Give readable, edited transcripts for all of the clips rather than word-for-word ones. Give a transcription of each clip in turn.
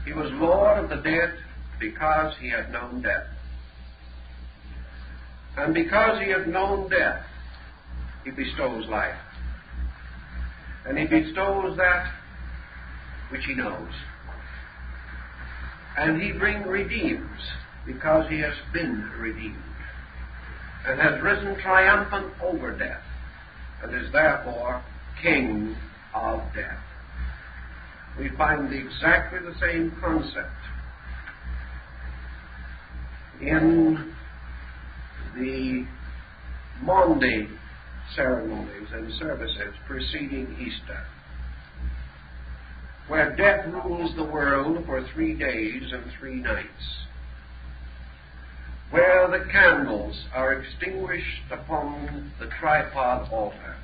He was Lord of the dead because he had known death. And because he had known death, he bestows life. And he bestows that which he knows. And he redeems because he has been redeemed and has risen triumphant over death and is therefore King of death. We find exactly the same concept in the Maundy ceremonies and services preceding Easter, where death rules the world for 3 days and 3 nights, where the candles are extinguished upon the tripod altar,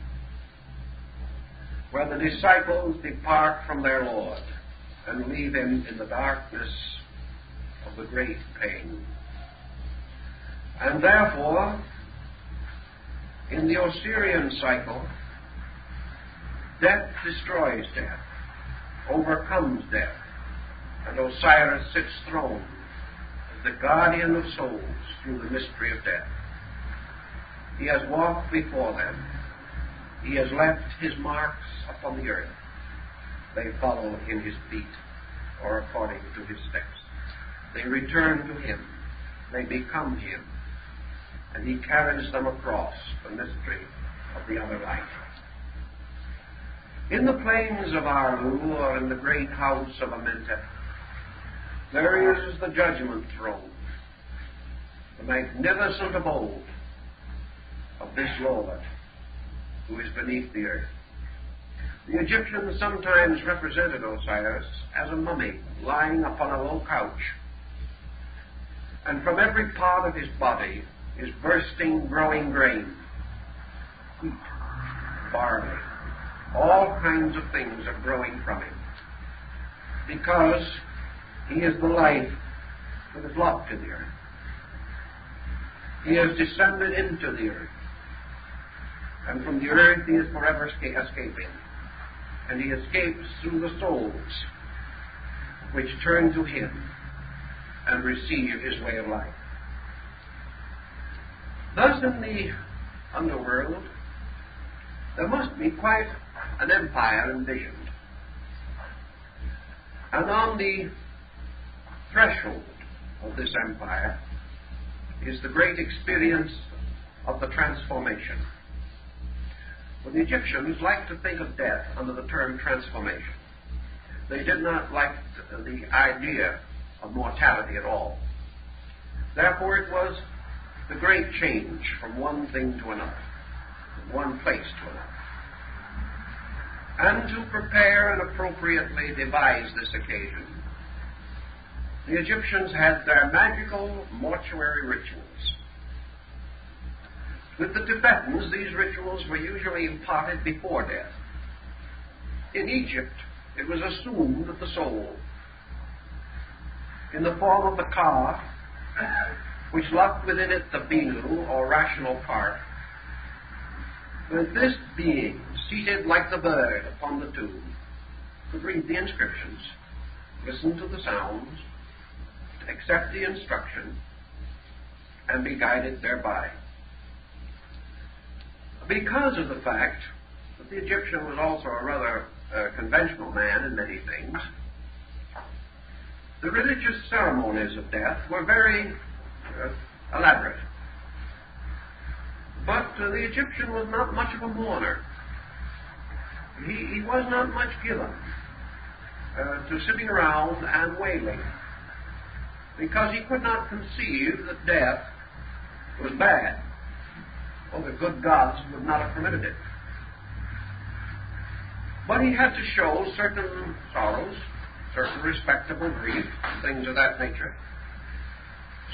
where the disciples depart from their Lord and leave him in the darkness of the great pain. And therefore, in the Osirian cycle, death destroys death, overcomes death, and Osiris sits throned as the guardian of souls through the mystery of death. He has walked before them. He has left his marks upon the earth. They follow in his feet, or according to his steps. They return to him. They become him. And he carries them across the mystery of the other life. In the plains of Arlu, or in the great house of Amenta, there is the judgment throne, the magnificent abode of this Lord who is beneath the earth. The Egyptians sometimes represented Osiris as a mummy lying upon a low couch, and from every part of his body is bursting, growing grain, wheat, barley, all kinds of things are growing from him, because he is the life that is locked in the earth. He has descended into the earth, and from the earth he is forever escaping, and he escapes through the souls which turn to him and receive his way of life. Thus, in the underworld, there must be quite an empire envisioned. And on the threshold of this empire is the great experience of the transformation. For the Egyptians liked to think of death under the term transformation. They did not like the idea of mortality at all. Therefore, it was the great change from one thing to another, from one place to another. And to prepare and appropriately devise this occasion, the Egyptians had their magical mortuary rituals. With the Tibetans, these rituals were usually imparted before death. In Egypt, it was assumed that the soul, in the form of the ka, which locked within it the binu, or rational part, with this being, seated like the bird upon the tomb, could read the inscriptions, listen to the sounds, accept the instruction, and be guided thereby. Because of the fact that the Egyptian was also a rather conventional man in many things, the religious ceremonies of death were very elaborate. But the Egyptian was not much of a mourner. He was not much given to sitting around and wailing, because he could not conceive that death was bad, or the good gods would not have permitted it. But he had to show certain sorrows, certain respectable grief, things of that nature.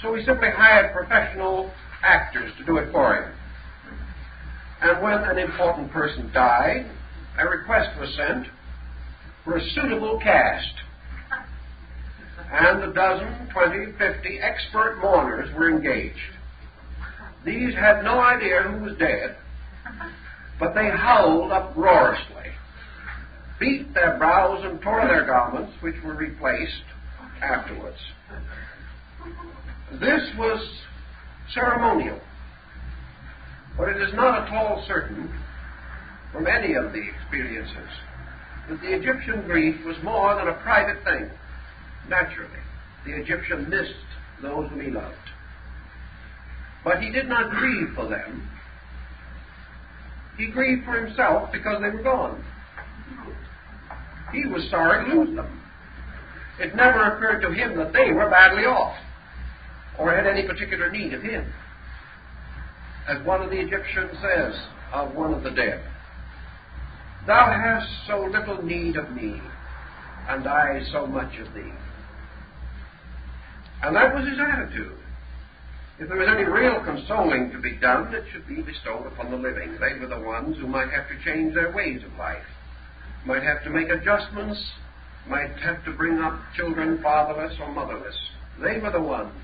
So he simply hired professional actors to do it for him. And when an important person died, a request was sent for a suitable cast. And a dozen, 20, 50 expert mourners were engaged. These had no idea who was dead, but they howled uproariously, beat their brows and tore their garments, which were replaced, afterwards. This was ceremonial, but it is not at all certain from any of the experiences that the Egyptian grief was more than a private thing. Naturally, the Egyptian missed those whom he loved. But he did not grieve for them. He grieved for himself because they were gone. He was sorry to lose them. It never occurred to him that they were badly off or had any particular need of him. As one of the Egyptians says of one of the dead, "Thou hast so little need of me, and I so much of thee." And that was his attitude. If there was any real consoling to be done, it should be bestowed upon the living. They were the ones who might have to change their ways of life, might have to make adjustments, might have to bring up children fatherless or motherless. They were the ones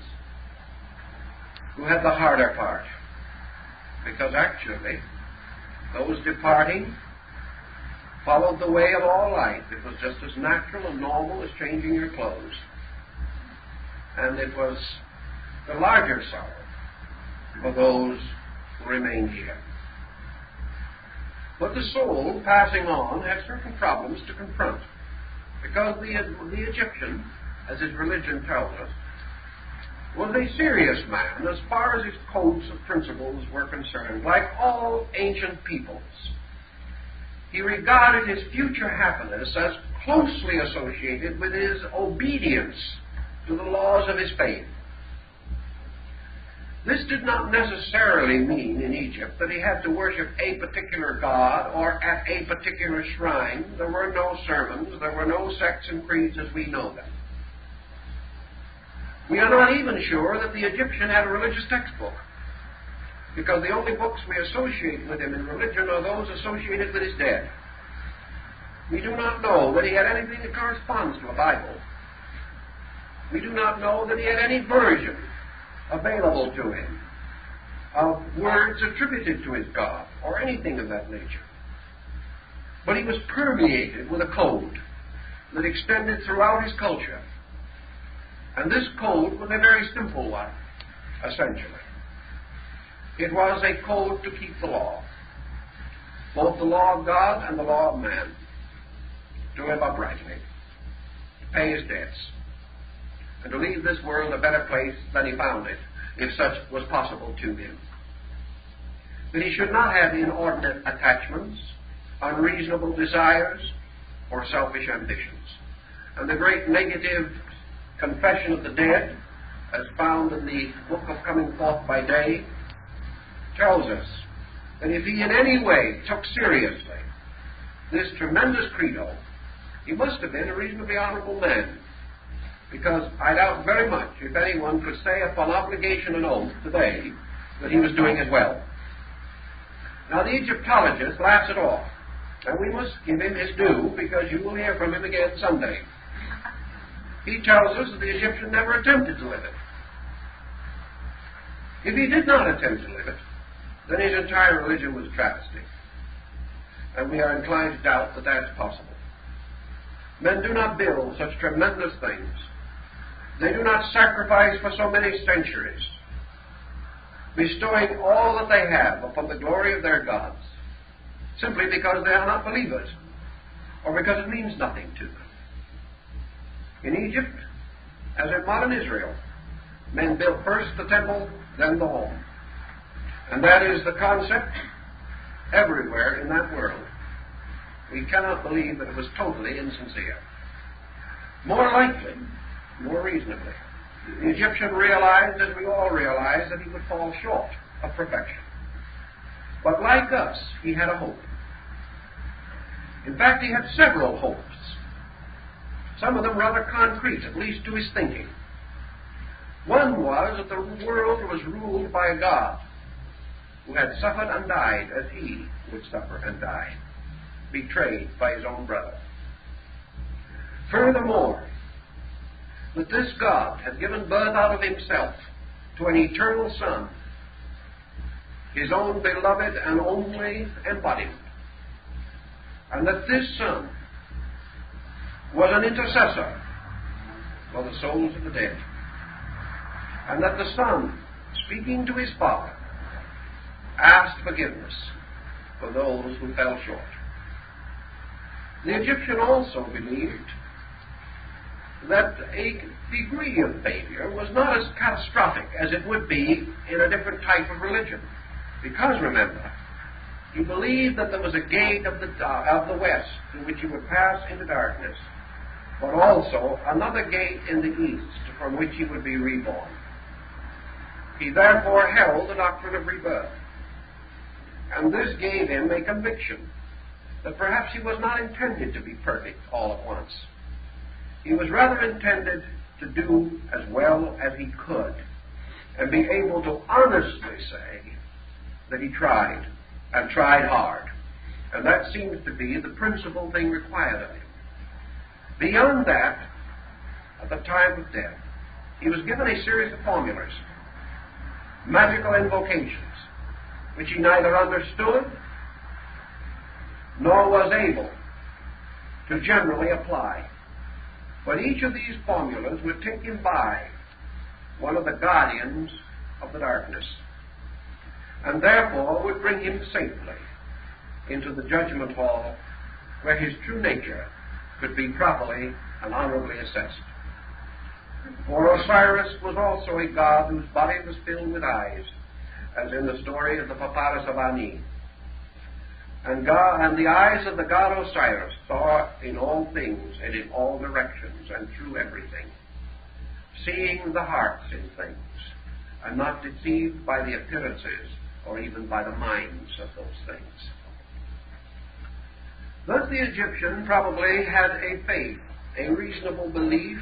who had the harder part, because actually those departing followed the way of all life. It was just as natural and normal as changing your clothes. And it was the larger sorrow for those who remained here. But the soul, passing on, has certain problems to confront, because the Egyptian, as his religion tells us, was a serious man as far as his codes of principles were concerned. Like all ancient peoples, he regarded his future happiness as closely associated with his obedience to the laws of his faith. This did not necessarily mean in Egypt that he had to worship a particular god or at a particular shrine. There were no sermons, there were no sects and creeds as we know them. We are not even sure that the Egyptian had a religious textbook, because the only books we associate with him in religion are those associated with his dead. We do not know that he had anything that corresponds to a Bible. We do not know that he had any version available to him of words attributed to his God or anything of that nature. But he was permeated with a code that extended throughout his culture. And this code was a very simple one, essentially. It was a code to keep the law, both the law of God and the law of man, to live uprightly, to pay his debts, and to leave this world a better place than he found it, if such was possible to him. That he should not have inordinate attachments, unreasonable desires, or selfish ambitions. And the great negative confession of the dead, as found in the book of Coming Forth by Day, tells us that if he in any way took seriously this tremendous credo, he must have been a reasonably honorable man, because I doubt very much if anyone could say upon obligation and oath today that he was doing as well. Now the Egyptologist laughs it off, and we must give him his due, because you will hear from him again someday. He tells us that the Egyptian never attempted to live it. If he did not attempt to live it, then his entire religion was a travesty. And we are inclined to doubt that that's possible. Men do not build such tremendous things. They do not sacrifice for so many centuries, bestowing all that they have upon the glory of their gods, simply because they are not believers, or because it means nothing to them. In Egypt, as in modern Israel, men built first the temple, then the home. And that is the concept everywhere in that world. We cannot believe that it was totally insincere. More likely, more reasonably, the Egyptian realized, as we all realize, that he would fall short of perfection. But like us, he had a hope. In fact, he had several hopes. Some of them rather concrete, at least to his thinking. One was that the world was ruled by a God who had suffered and died as he would suffer and die, betrayed by his own brother. Furthermore, that this God had given birth out of himself to an eternal Son, his own beloved and only embodiment, and that this Son was an intercessor for the souls of the dead, and that the Son, speaking to his Father, asked forgiveness for those who fell short. The Egyptian also believed that a degree of failure was not as catastrophic as it would be in a different type of religion. Because, remember, he believed that there was a gate of the west through which he would pass into darkness, but also another gate in the east from which he would be reborn. He therefore held the doctrine of rebirth, and this gave him a conviction that perhaps he was not intended to be perfect all at once. He was rather intended to do as well as he could and be able to honestly say that he tried, and tried hard. And that seems to be the principal thing required of him. Beyond that, at the time of death, he was given a series of formulas, magical invocations, which he neither understood nor was able to generally apply. But each of these formulas would take him by one of the guardians of the darkness, and therefore would bring him safely into the judgment hall where his true nature could be properly and honorably assessed. For Osiris was also a god whose body was filled with eyes, as in the story of the Papyrus of Ani. And the eyes of the god Osiris saw in all things and in all directions and through everything, seeing the hearts in things, and not deceived by the appearances or even by the minds of those things. Thus the Egyptian probably had a faith, a reasonable belief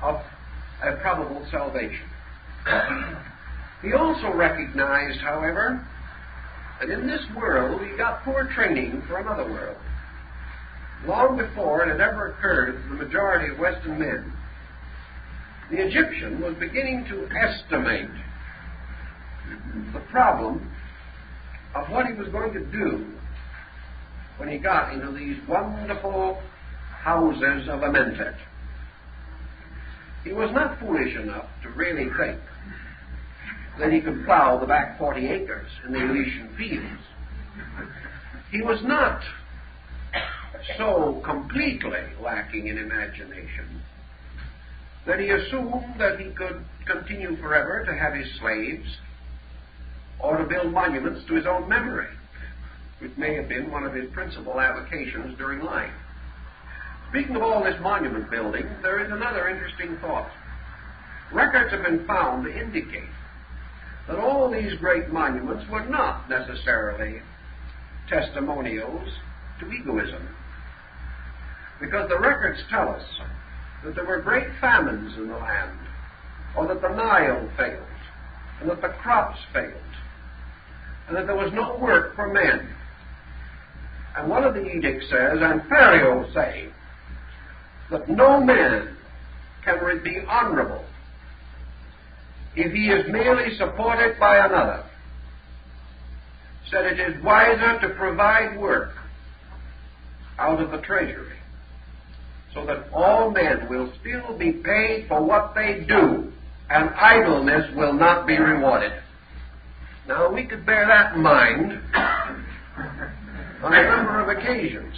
of a probable salvation. He also recognized, however, that in this world he got poor training for another world. Long before it had ever occurred to the majority of Western men, the Egyptian was beginning to estimate the problem of what he was going to do when he got into these wonderful houses of Amentet. He was not foolish enough to really think that he could plow the back 40 acres in the Elysian fields. He was not so completely lacking in imagination that he assumed that he could continue forever to have his slaves or to build monuments to his own memory, which may have been one of his principal avocations during life. Speaking of all this monument building, there is another interesting thought. Records have been found to indicate that all these great monuments were not necessarily testimonials to egoism, because the records tell us that there were great famines in the land, or that the Nile failed, and that the crops failed, and that there was no work for men. And one of the edicts says, and Pharaoh say, that no man can be honorable if he is merely supported by another. Said it is wiser to provide work out of the treasury, so that all men will still be paid for what they do, and idleness will not be rewarded. Now, we could bear that in mind on a number of occasions.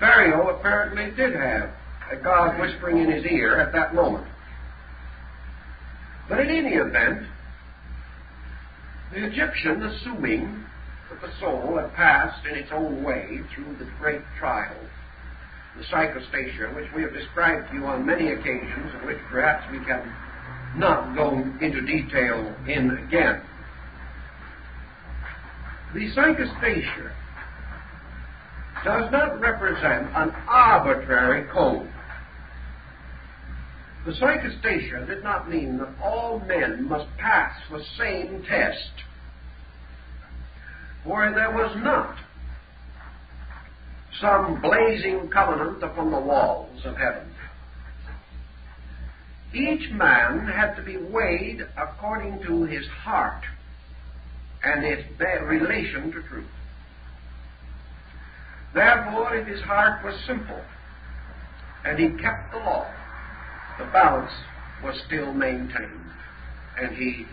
Pharaoh apparently did have a God whispering in his ear at that moment. But in any event, the Egyptian, assuming that the soul had passed in its own way through the great trial, the psychostasia, which we have described to you on many occasions, and which perhaps we can not go into detail in again. The psychostasia does not represent an arbitrary code. The psychostasia did not mean that all men must pass the same test, for there was not some blazing covenant upon the walls of heaven. Each man had to be weighed according to his heart and its relation to truth. Therefore, if his heart was simple and he kept the law, the balance was still maintained, and he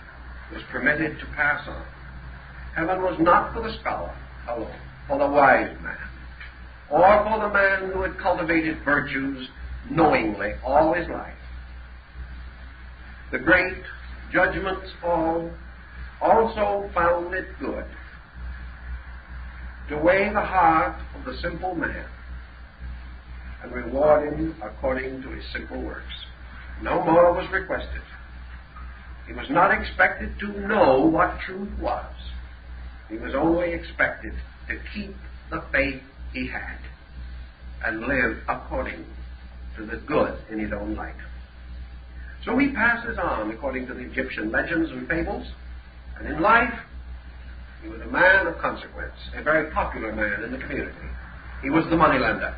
was permitted to pass on. Heaven was not for the scholar alone, for the wise man, or for the man who had cultivated virtues knowingly all his life. The great judgment's fall also found it good to weigh the heart of the simple man and reward him according to his simple works. No more was requested. He was not expected to know what truth was. He was only expected to keep the faith he had and live according to the good in his own light. So he passes on according to the Egyptian legends and fables, and in life he was a man of consequence, a very popular man in the community. He was the moneylender.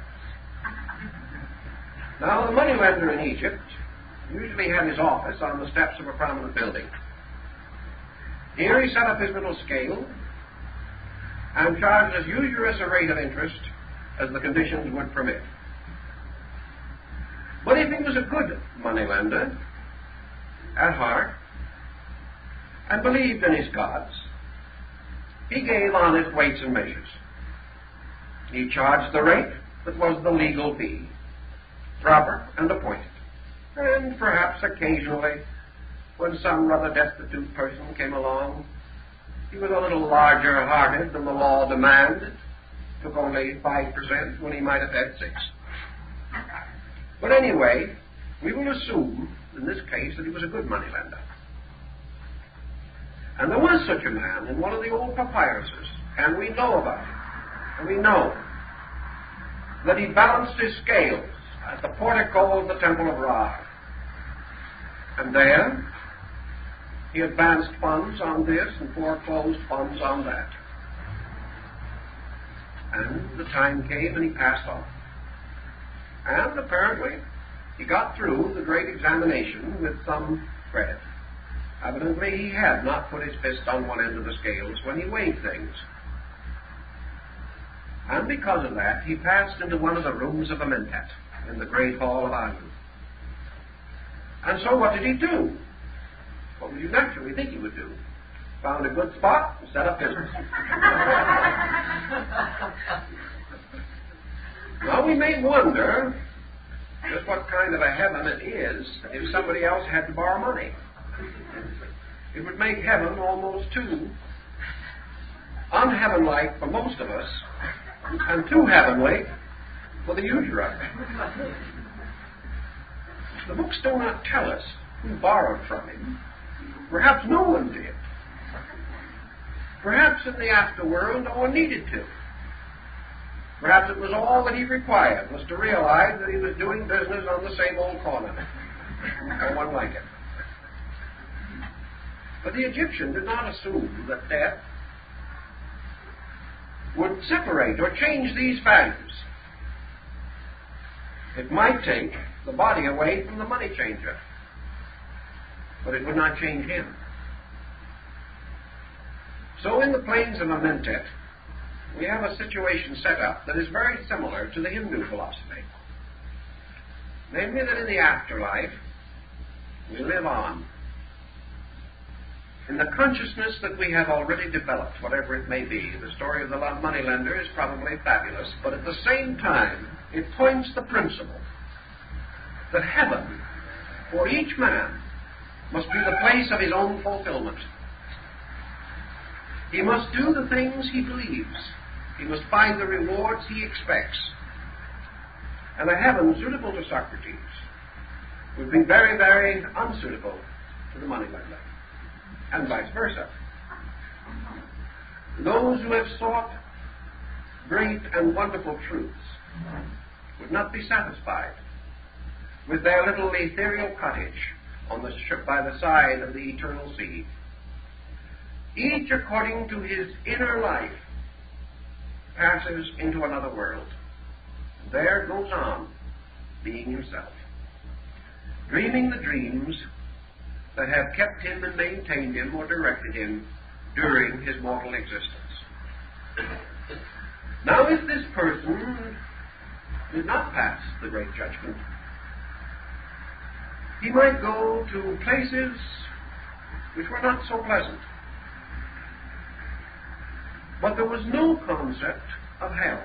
Now, the moneylender in Egypt usually had his office on the steps of a prominent building. Here he set up his little scale and charged as usurious a rate of interest as the conditions would permit. But if he was a good moneylender at heart and believed in his gods, he gave honest weights and measures. He charged the rate that was the legal fee, proper and appointed. And perhaps occasionally, when some rather destitute person came along, he was a little larger-hearted than the law demanded, took only 5% when he might have had 6. But anyway, we will assume, in this case, that he was a good moneylender. And there was such a man in one of the old papyruses, and we know about him. And we know that he balanced his scales at the portico of the Temple of Ra. And there, he advanced funds on this and foreclosed funds on that. And the time came and he passed on. And apparently, he got through the great examination with some credit. Evidently, he had not put his fist on one end of the scales when he weighed things. And because of that, he passed into one of the rooms of a mentat in the great hall of Anu. And so what did he do? What would you naturally think he would do? Found a good spot and set up business. Now we may wonder just what kind of a heaven it is if somebody else had to borrow money. It would make heaven almost too unheavenlike for most of us and too heavenly for the usurer. The books do not tell us who borrowed from him. Perhaps no one did. Perhaps in the afterworld no one needed to. Perhaps it was all that he required was to realize that he was doing business on the same old corner. No one like it. But the Egyptian did not assume that death would separate or change these values. It might take the body away from the money changer, but it would not change him. So in the plains of Amentet, we have a situation set up that is very similar to the Hindu philosophy. Namely that in the afterlife, we live on in the consciousness that we have already developed, whatever it may be. The story of the moneylender is probably fabulous, but at the same time, it points the principle that heaven, for each man, must be the place of his own fulfillment. He must do the things he believes. He must find the rewards he expects. And a heaven suitable to Socrates would be very, very unsuitable to the moneylender, and vice versa. Those who have sought great and wonderful truths would not be satisfied with their little ethereal cottage on the by the side of the eternal sea. Each, according to his inner life, passes into another world. There goes on being himself, dreaming the dreams that have kept him and maintained him or directed him during his mortal existence. Now, if this person did not pass the great judgment. He might go to places which were not so pleasant. But there was no concept of hell.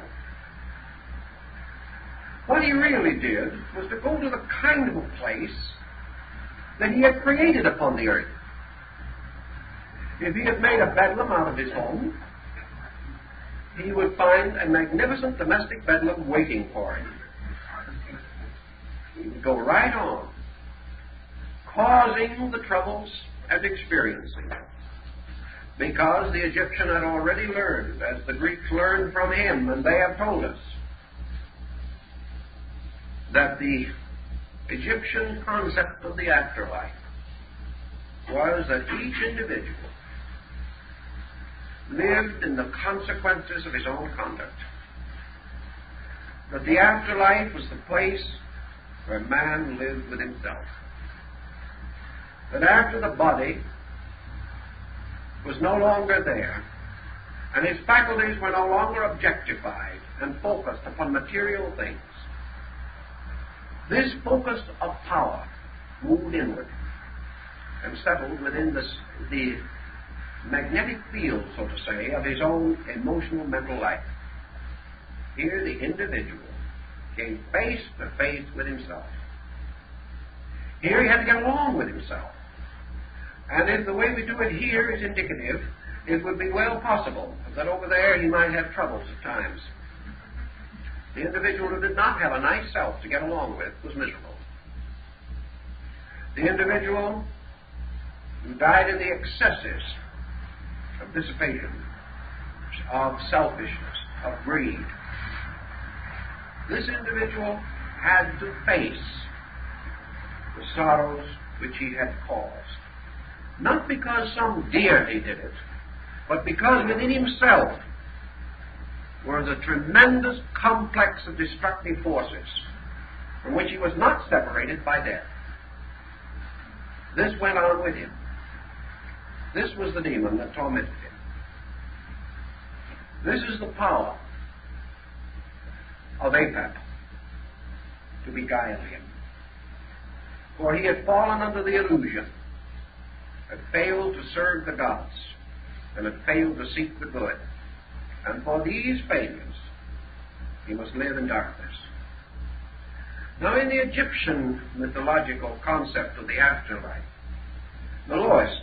What he really did was to go to the kind of a place that he had created upon the earth. If he had made a bedlam out of his home, he would find a magnificent domestic bedlam waiting for him. He would go right on, causing the troubles and experiencing them. Because the Egyptian had already learned, as the Greeks learned from him, and they have told us, that the Egyptian concept of the afterlife was that each individual lived in the consequences of his own conduct. That the afterlife was the place where man lived with himself. That after the body was no longer there, and his faculties were no longer objectified and focused upon material things, this focus of power moved inward and settled within the magnetic field, so to say, of his own emotional mental life. Here the individual came face to face with himself. Here he had to get along with himself. And if the way we do it here is indicative, it would be well possible that over there he might have troubles at times. The individual who did not have a nice self to get along with was miserable. The individual who died in the excesses of dissipation, of selfishness, of greed, this individual had to face the sorrows which he had caused. Not because some deity did it, but because within himself were the tremendous complex of destructive forces from which he was not separated by death. This went on with him. This was the demon that tormented him. This is the power of Apep to beguile him. For he had fallen under the illusion, had failed to serve the gods, and had failed to seek the good. And for these failures, he must live in darkness. Now, in the Egyptian mythological concept of the afterlife, the lowest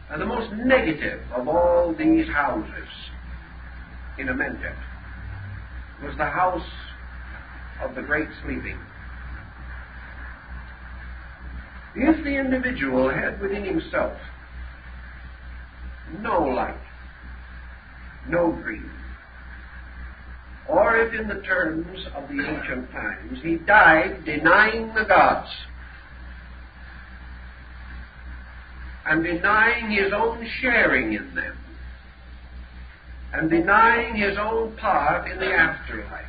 and the most negative of all these houses in Amenhotep was the house of the great sleeping. If the individual had within himself no light, no dream, or if in the terms of the ancient times he died denying the gods and denying his own sharing in them and denying his own part in the afterlife,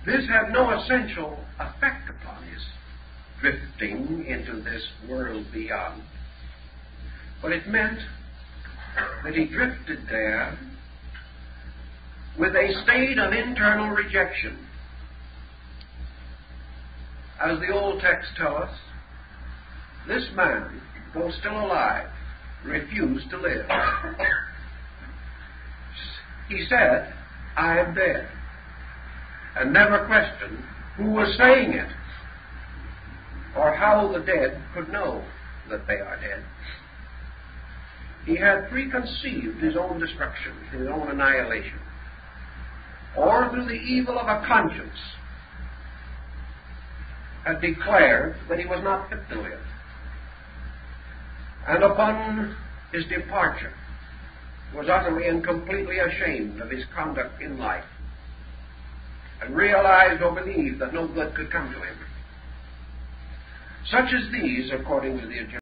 this had no essential effect upon his drifting into this world beyond, but it meant that he drifted there with a state of internal rejection. As the old texts tell us, this man, though still alive, refused to live. He said, "I am dead," and never questioned who was saying it or how the dead could know that they are dead. He had preconceived his own destruction, his own annihilation, or through the evil of a conscience had declared that he was not fit to live. And upon his departure was utterly and completely ashamed of his conduct in life and realized or believed that no good could come to him. Such as these, according to the Egyptians,